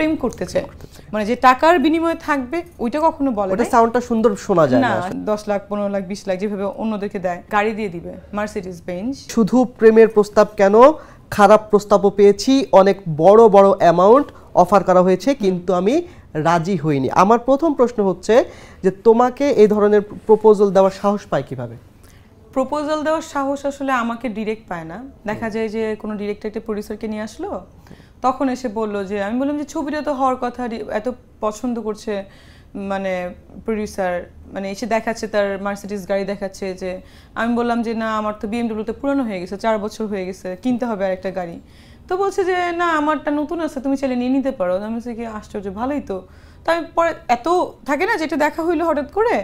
প্রেম করতে চায়, মানে যে টাকার বিনিময়ে থাকবে ওইটা কখনো বলে না। ওটা সাউন্ডটা সুন্দর শোনা যায় না। 10 লাখ 15 লাখ 20 লাখ যেভাবে অন্যদেরকে দেয়, গাড়ি দিয়ে দিবে মার্সিডিজ বেঞ্জ। শুধু প্রেমের প্রস্তাব কেন, খারাপ প্রস্তাবও পেয়েছি, অনেক বড় বড় অ্যামাউন্ট অফার করা হয়েছে, কিন্তু আমি রাজি হইনি। আমার প্রথম প্রশ্ন হচ্ছে যে তোমাকে এই ধরনের প্রপোজাল দেওয়ার সাহস পায় কিভাবে? প্রপোজাল দেওয়ার সাহস আসলে আমাকে ডিরেক্ট পায় না, দেখা যায় যে কোনো ডিরেক্টর একটা প্রডিউসারকে নিয়ে আসলো, তখন এসে বললো যে, আমি বললাম যে ছবিটা তো হওয়ার কথা, এত পছন্দ করছে মানে প্রডিউসার, মানে এসে দেখাচ্ছে তার মার্সিডিজ গাড়ি দেখাচ্ছে, যে আমি বললাম যে না আমার তো বিএমডব্লিউতে পুরনো হয়ে গেছে, 4 বছর হয়ে গেছে, কিনতে হবে আর একটা গাড়ি। তো বলছে যে না আমারটা নতুন আছে, তুমি চাইলে নিয়ে নিতে পারো। আমি বলছি কি আশ্চর্য, ভালোই তো। তাই পরে এত থাকে না যেটা দেখা হইলো হঠাৎ করে,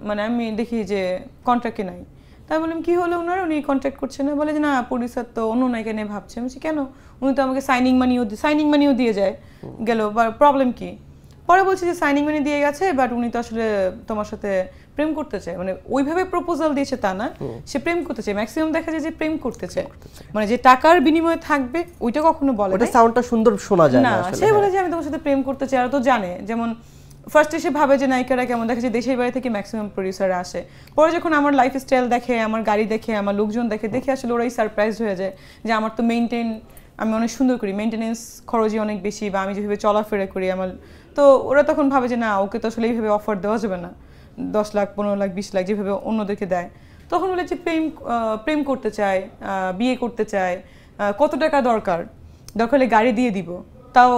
মানে আমি দেখি যে কন্ট্রাক্টে নাই। তাই বললাম কি হলো ওনার, উনি কন্ট্যাক্ট করছে না। বলে যে না প্রডিউসার তো অন্য নায়িকা নিয়ে ভাবছে। আমি বলছি কেন, উনি তো আমাকে সাইনিং মানিও দিয়ে যায় গেল, প্রবলেম কি? পরে বলছে যে সাইনিং মানি দিয়ে গেছে, বাট উনি তো আসলে তোমার সাথে প্রেম করতে চায়, মানে ওইভাবে প্রপোজাল দিয়েছে তা না, সে প্রেম করতে চায়। ম্যাক্সিমাম দেখা যায় যে প্রেম করতে চায়, মানে যে টাকার বিনিময়ে থাকবে ওইটা কখনো বলে না। ওটা সাউন্ডটা সুন্দর শোনা যায় না। সে বলে যে আমি তোমার সাথে প্রেম করতে চাই, আর তো জানে, যেমন ফার্স্ট এসে ভাবে যে নায়িকারা কেমন, দেখা যায় দেশের বাইরে থেকে ম্যাক্সিমাম প্রডিউসাররা আসে, পরে যখন আমার লাইফস্টাইল দেখে, আমার গাড়ি দেখে, আমার লোকজন দেখে আসলে ওরাই সারপ্রাইজ হয়ে যায় যে আমার তো আমি অনেক সুন্দর করি, মেইনটেনেন্স খরচই অনেক বেশি, বা আমি যেভাবে চলাফেরা করি আমার, তো ওরা তখন ভাবে যে না ওকে তো আসলে এইভাবে অফার দেওয়া যাবে না, 10 লাখ 15 লাখ 20 লাখ যেভাবে অন্যদেরকে দেয়। তখন বলে যে প্রেম করতে চায়, বিয়ে করতে চায়, কত টাকা দরকার হলে গাড়ি দিয়ে দিব, তাও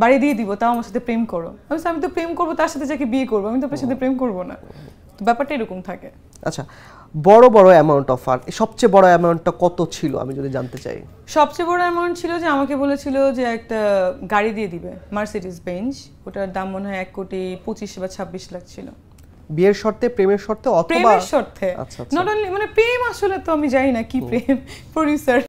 বাড়ি দিয়ে দিব, তাও আমার সাথে প্রেম করো। আমি তো প্রেম করবো তার সাথে যাকে বিয়ে করবো, আমি তো আপনার সাথে প্রেম করবো না। তো ব্যাপারটা এরকম থাকে। আচ্ছা, বড় বড় অ্যামাউন্ট অফার, সবচেয়ে বড় অ্যামাউন্টটা কত ছিল আমি যদি জানতে চাই? সবচেয়ে বড় অ্যামাউন্ট ছিল যে আমাকে বলেছিল যে একটা গাড়ি দিয়ে দিবে মার্সিডিজ বেঞ্জ, ওটার দাম মনে হয় 1,25,00,000 বা 26 লাখ ছিল। বিয়ের শর্তে, প্রেমের শর্তে, অথবা প্রেমের শর্তে? আচ্ছা, নট অনলি মানে প্রেম, আসলে তো আমি জানি না কি প্রেম, প্রডিউসার